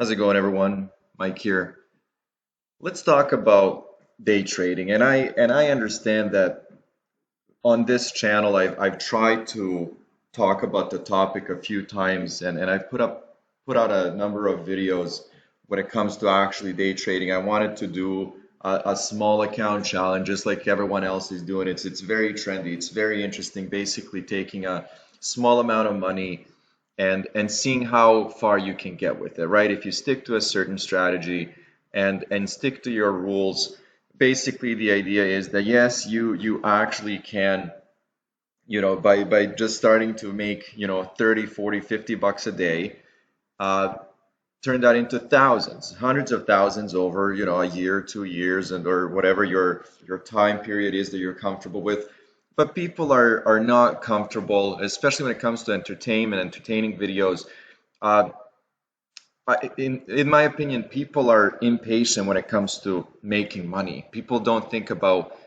How's it going, everyone? Mike here. Let's talk about day trading. And I understand that on this channel I've tried to talk about the topic a few times and I've put out a number of videos when it comes to actually day trading. I wanted to do a small account challenge just like everyone else is doing. It's very trendy. It's very interesting, basically taking a small amount of money and seeing how far you can get with it, right? If you stick to a certain strategy and stick to your rules, basically the idea is that yes, you actually can, by just starting to make, 30, 40, 50 bucks a day, uh, turn that into thousands, hundreds of thousands over, a year, 2 years, and or whatever your time period is that you're comfortable with. But people are not comfortable, especially when it comes to entertaining videos. Uh, in my opinion, people are impatient when it comes to making money. People don't think about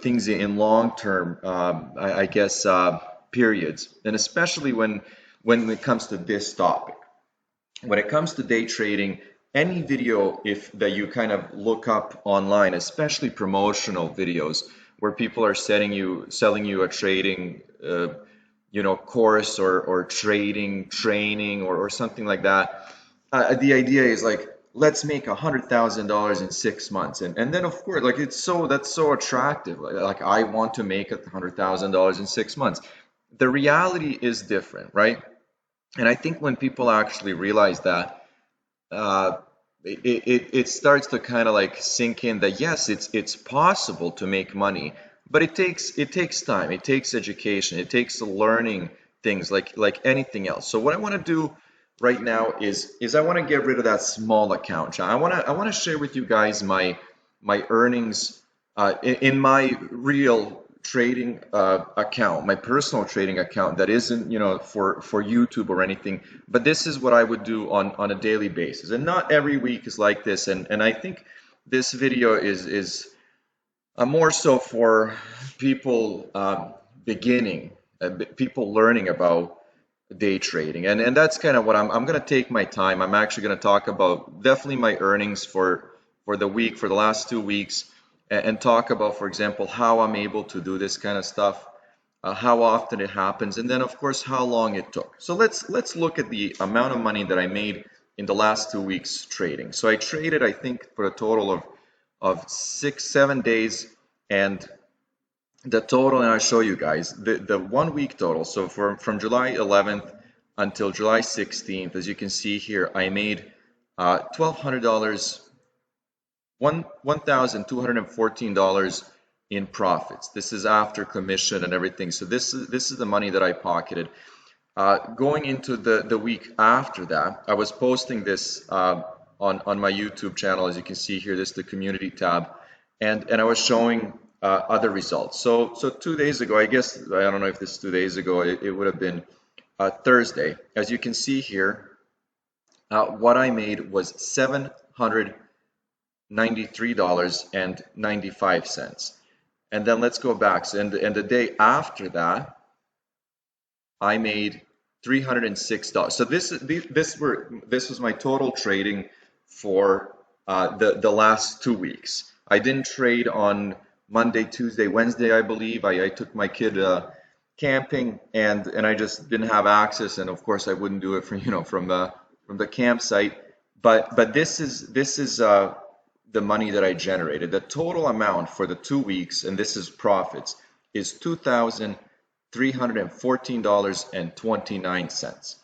things in long term, I guess, periods, and especially when it comes to this topic. When it comes to day trading, any video if that you kind of look up online, especially promotional videos where people are selling you a trading course or trading training or something like that. The idea is like, let's make $100,000 in 6 months, and then of course, like, that's so attractive. Like I want to make $100,000 in 6 months. The reality is different, right? And I think when people actually realize that, uh, it starts to kind of like sink in that yes, it's possible to make money, but it takes time, it takes education, it takes learning things like anything else. So what I want to do right now is I want to get rid of that small account. I want to share with you guys my earnings in my real trading account, my personal trading account that isn't, for YouTube or anything. But this is what I would do on a daily basis, and not every week is like this. And I think this video is more so for people beginning, people learning about day trading, and that's kind of what I'm going to take my time. I'm actually going to talk about definitely my earnings for the week, for the last 2 weeks, and talk about, for example, how I'm able to do this kind of stuff, how often it happens, and then of course how long it took. So let's look at the amount of money that I made in the last 2 weeks trading. So I traded, I think, for a total of 6 7 days, and the total, and I'll show you guys the 1 week total. So from July 11th until July 16th, as you can see here, I made $1,200, $1,214 in profits. This is after commission and everything. So this is the money that I pocketed. Going into the week after that, I was posting this on my YouTube channel. As you can see here, this is the community tab, and I was showing other results. So 2 days ago, I guess, I don't know if this is 2 days ago, it would have been Thursday. As you can see here, what I made was $793.95. And then let's go back. So, and the day after that, I made $306. So this was my total trading for the last 2 weeks. I didn't trade on Monday, Tuesday, Wednesday, I believe. I took my kid camping, and I just didn't have access, and of course I wouldn't do it from the campsite. But this is the money that I generated. The total amount for the 2 weeks, and this is profits, is $2,314.29.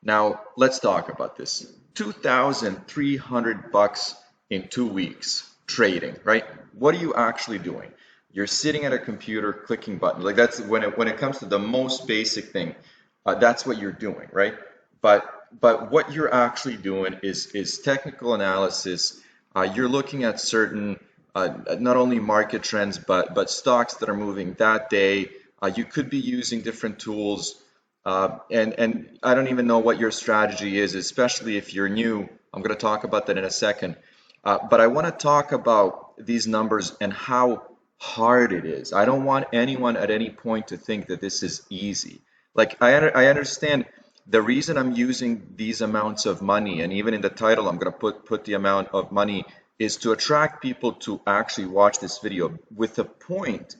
Now let's talk about this. 2,300 bucks in 2 weeks trading, right? What are you actually doing? You're sitting at a computer clicking buttons. Like, that's when it comes to the most basic thing, that's what you're doing, right? But what you're actually doing is technical analysis. You're looking at certain not only market trends but stocks that are moving that day. You could be using different tools, and I don't even know what your strategy is, especially if you're new. I'm going to talk about that in a second. But I want to talk about these numbers and how hard it is. I don't want anyone at any point to think that this is easy. Like, I understand The reason I'm using these amounts of money, and even in the title, I'm going to put the amount of money, is to attract people to actually watch this video with the point,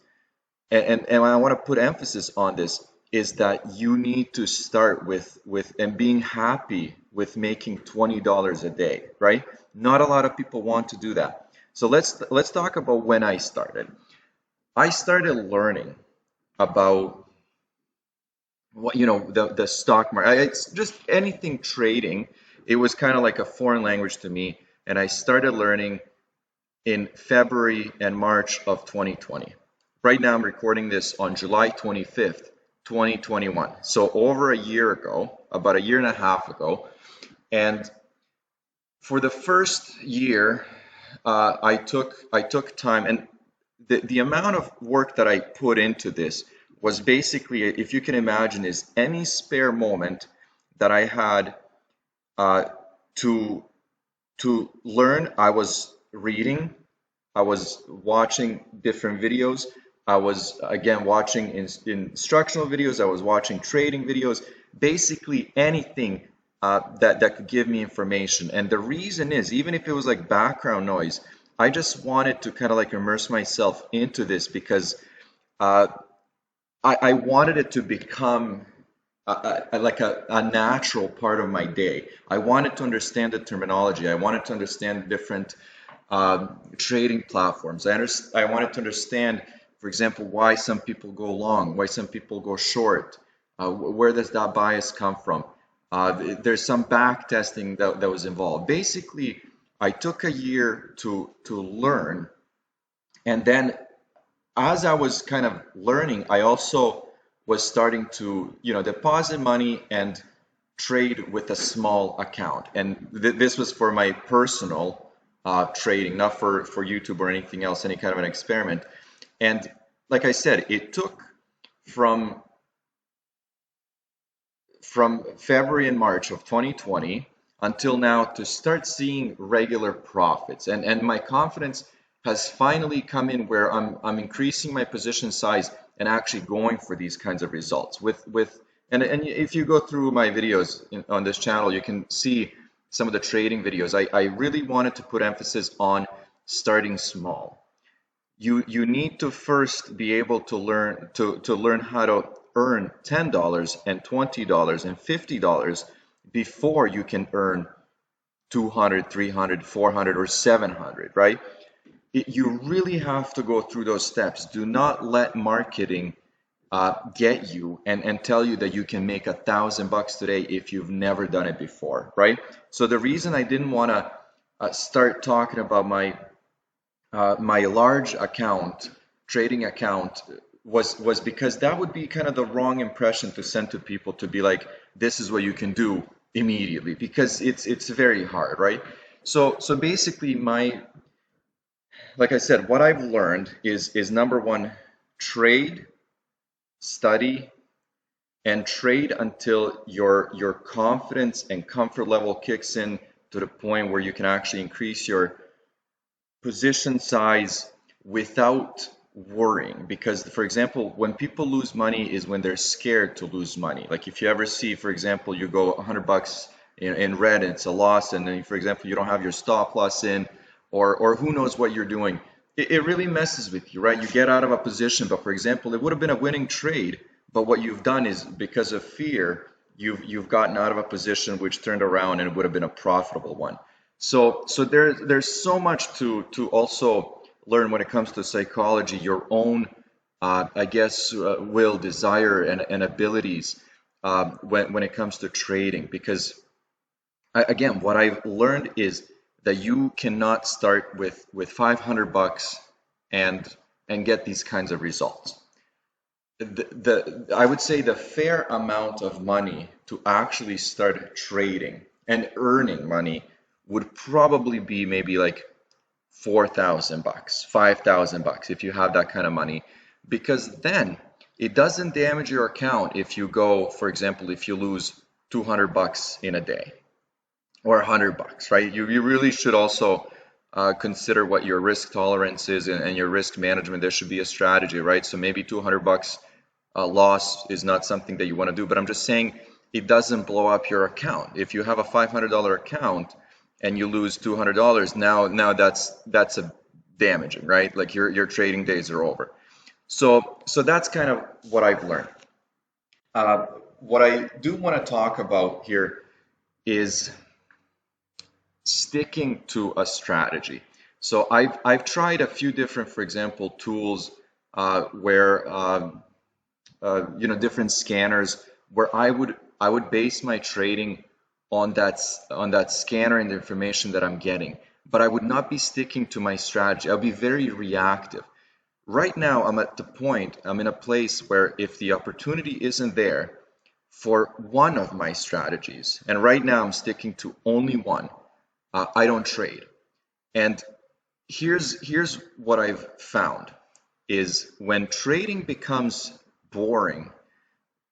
and I want to put emphasis on this, is that you need to start with and being happy with making $20 a day, right? Not a lot of people want to do that. So let's talk about when I started. I started learning about what, the stock market. It's just anything trading. It was kind of like a foreign language to me, and I started learning in February and March of 2020. Right now I'm recording this on July 25th, 2021. So over a year ago, about a year and a half ago. And for the first year, I took time, and the amount of work that I put into this was basically, if you can imagine, is any spare moment that I had to learn. I was reading, I was watching different videos, I was again watching instructional videos, I was watching trading videos, basically anything that could give me information. And the reason is, even if it was like background noise, I just wanted to kind of like immerse myself into this because I wanted it to become like a natural part of my day. I wanted to understand the terminology. I wanted to understand different trading platforms. I wanted to understand, for example, why some people go long, why some people go short. Where does that bias come from? There's some back testing that was involved. Basically, I took a year to learn, and then as I was kind of learning, I also was starting to, deposit money and trade with a small account. And this was for my personal trading, not for YouTube or anything else, any kind of an experiment. And like I said, it took from February and March of 2020 until now to start seeing regular profits. And my confidence has finally come in where I'm increasing my position size and actually going for these kinds of results. And if you go through my videos on this channel, you can see some of the trading videos. I really wanted to put emphasis on starting small. You need to first be able to learn how to earn $10 and $20 and $50 before you can earn 200, 300, 400, or 700, right? You really have to go through those steps. Do not let marketing get you and tell you that you can make $1,000 today if you've never done it before, right? So the reason I didn't want to start talking about my large account, trading account, was because that would be kind of the wrong impression to send to people, to be like, this is what you can do immediately, because it's very hard, right? So basically like I said, what I've learned is number one, trade, study, and trade until your confidence and comfort level kicks in to the point where you can actually increase your position size without worrying. Because, for example, when people lose money is when they're scared to lose money. Like if you ever see, for example, you go $100 in red and it's a loss, and then, for example, you don't have your stop loss in, or who knows what you're doing, it really messes with you, right? You get out of a position, but for example, it would have been a winning trade, but what you've done is, because of fear, you've gotten out of a position which turned around and it would have been a profitable one. So there's so much to also learn when it comes to psychology, your own I guess will, desire, and abilities when it comes to trading. Because again, what I've learned is that you cannot start with $500 and get these kinds of results. I would say the fair amount of money to actually start trading and earning money would probably be maybe like $4,000, $5,000 if you have that kind of money, because then it doesn't damage your account if you go, for example, if you lose $200 in a day or $100, right? You really should also consider what your risk tolerance is and your risk management. There should be a strategy, right? So maybe $200 loss is not something that you want to do, but I'm just saying it doesn't blow up your account. If you have a $500 account and you lose $200, now that's a damaging, right? Like your trading days are over. So that's kind of what I've learned. Uh, what I do want to talk about here is sticking to a strategy. So I've tried a few different, for example, tools where different scanners where I would base my trading on that scanner and the information that I'm getting, but I would not be sticking to my strategy. I'll be very reactive. Right now, I'm in a place where if the opportunity isn't there for one of my strategies, and right now I'm sticking to only one, I don't trade. And here's what I've found is when trading becomes boring,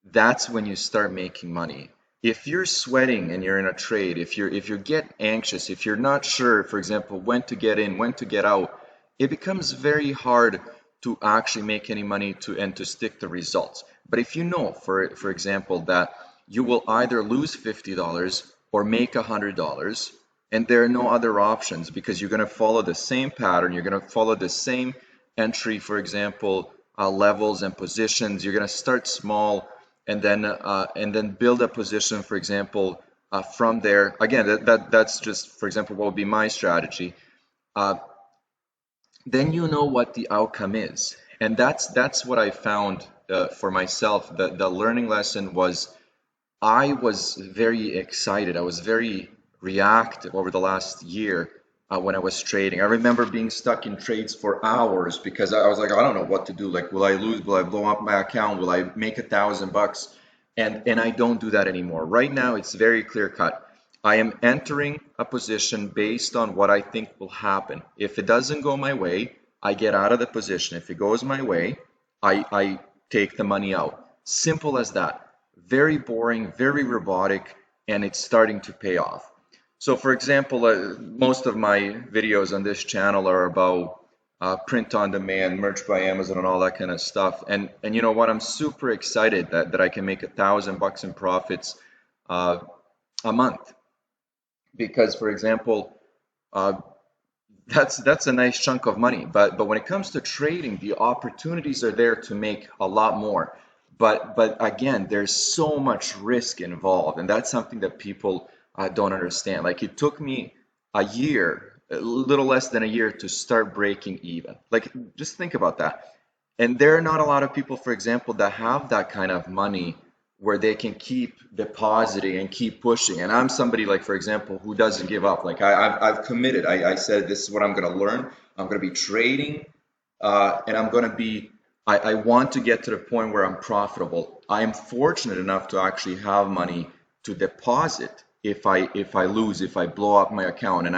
that's when you start making money. If you're sweating and you're in a trade, if you get anxious, if you're not sure, for example, when to get in, when to get out, it becomes very hard to actually make any money to stick to results. But if you know, for example, that you will either lose $50 or make $100, and there are no other options because you're going to follow the same pattern, you're going to follow the same entry, for example, levels and positions. You're going to start small and then build a position, for example, from there. Again, that's just, for example, what would be my strategy. Uh, then you know what the outcome is, and that's what I found for myself. The learning lesson was I was very excited. I was very reactive over the last year when I was trading. I remember being stuck in trades for hours because I was like, I don't know what to do. Like, will I lose? Will I blow up my account? Will I make $1,000? And I don't do that anymore. Right now, it's very clear cut. I am entering a position based on what I think will happen. If it doesn't go my way, I get out of the position. If it goes my way, I take the money out. Simple as that. Very boring, very robotic, and it's starting to pay off. So for example, most of my videos on this channel are about print on demand, merch by Amazon, and all that kind of stuff. And you know what? I'm super excited that I can make $1,000 in profits a month because, for example, uh, that's a nice chunk of money. But when it comes to trading, the opportunities are there to make a lot more. But again, there's so much risk involved, and that's something that people don't understand. Like it took me a little less than a year to start breaking even. Like just think about that. And there are not a lot of people, for example, that have that kind of money where they can keep depositing and keep pushing. And I'm somebody like, for example, who doesn't give up. Like I've committed. I said, this is what I'm going to learn. I'm going to be trading, and I'm going to be. I want to get to the point where I'm profitable. I am fortunate enough to actually have money to deposit if I lose, if I blow up my account, and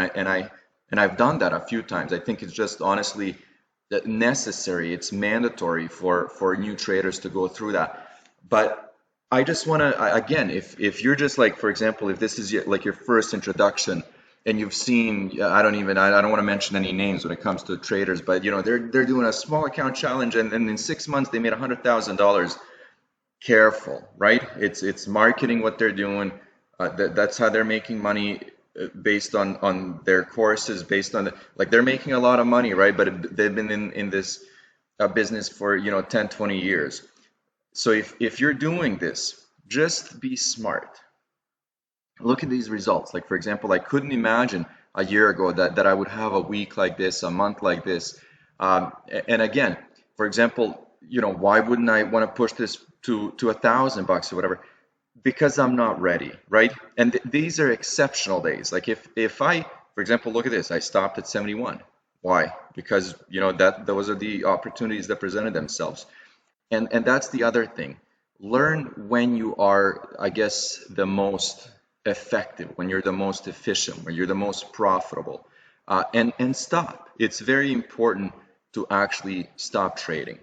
I've done that a few times. I think it's just honestly necessary. It's mandatory for new traders to go through that. But I just want to, again, if you're just like, for example, if this is like your first introduction and you've seen, I don't want to mention any names when it comes to traders, but they're doing a small account challenge and in 6 months they made $100,000. Careful, right? It's marketing what they're doing. That's how they're making money based on their courses, based on like they're making a lot of money, right? But they've been in this business for 10, 20 years. So if you're doing this, just be smart. Look at these results. Like for example, I couldn't imagine a year ago that I would have a week like this, a month like this. And again, for example, why wouldn't I want to push this to $1,000 or whatever? Because I'm not ready, right? And these are exceptional days. Like if I, for example, look at this, I stopped at 71. Why? Because that those are the opportunities that presented themselves. And that's the other thing. Learn when you are, I guess, the most effective, when you're the most efficient, when you're the most profitable, and stop. It's very important to actually stop trading.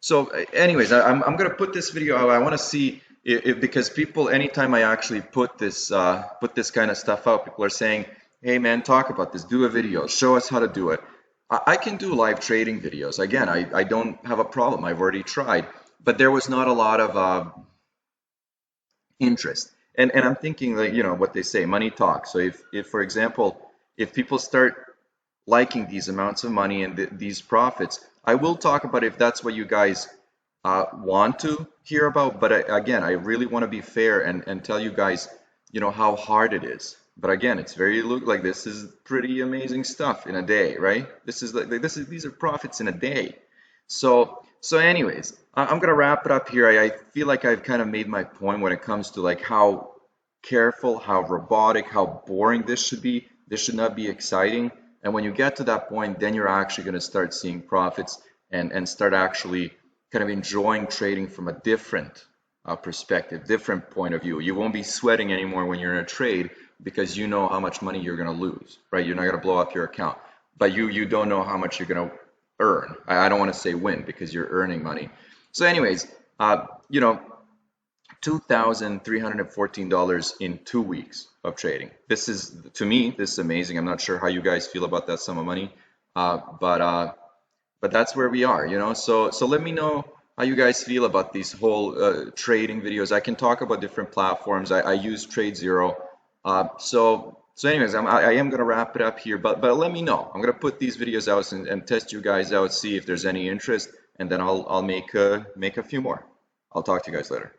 So, anyways, I'm going to put this video out. I want to see if because people, anytime I actually put this kind of stuff out, people are saying, "Hey, man, talk about this. Do a video. Show us how to do it." I can do live trading videos. Again, I don't have a problem. I've already tried, but there was not a lot of interest. And I'm thinking like, you know, what they say, money talks. So if for example, if people start liking these amounts of money and these profits, I will talk about if that's what you guys want to hear about. But again, I really want to be fair and tell you guys, you know, how hard it is. But again, it's very look like this is pretty amazing stuff in a day, right? This is like this is these are profits in a day. So anyways, I'm gonna wrap it up here. I feel like I've kind of made my point when it comes to like how careful, how robotic, how boring this should be. This should not be exciting. And when you get to that point, then you're actually going to start seeing profits and start actually kind of enjoying trading from a different perspective, different point of view. You won't be sweating anymore when you're in a trade because you know how much money you're going to lose, right? You're not going to blow up your account, but you don't know how much you're going to earn. I don't want to say win because you're earning money. So anyways, you know, $2,314 in 2 weeks of trading. This is, to me, this is amazing. I'm not sure how you guys feel about that sum of money, but that's where we are, you know. So let me know how you guys feel about these whole trading videos. I can talk about different platforms. I use TradeZero. So anyways, I am gonna wrap it up here, but let me know. I'm gonna put these videos out and test you guys out, see if there's any interest, and then I'll make a few more. I'll talk to you guys later.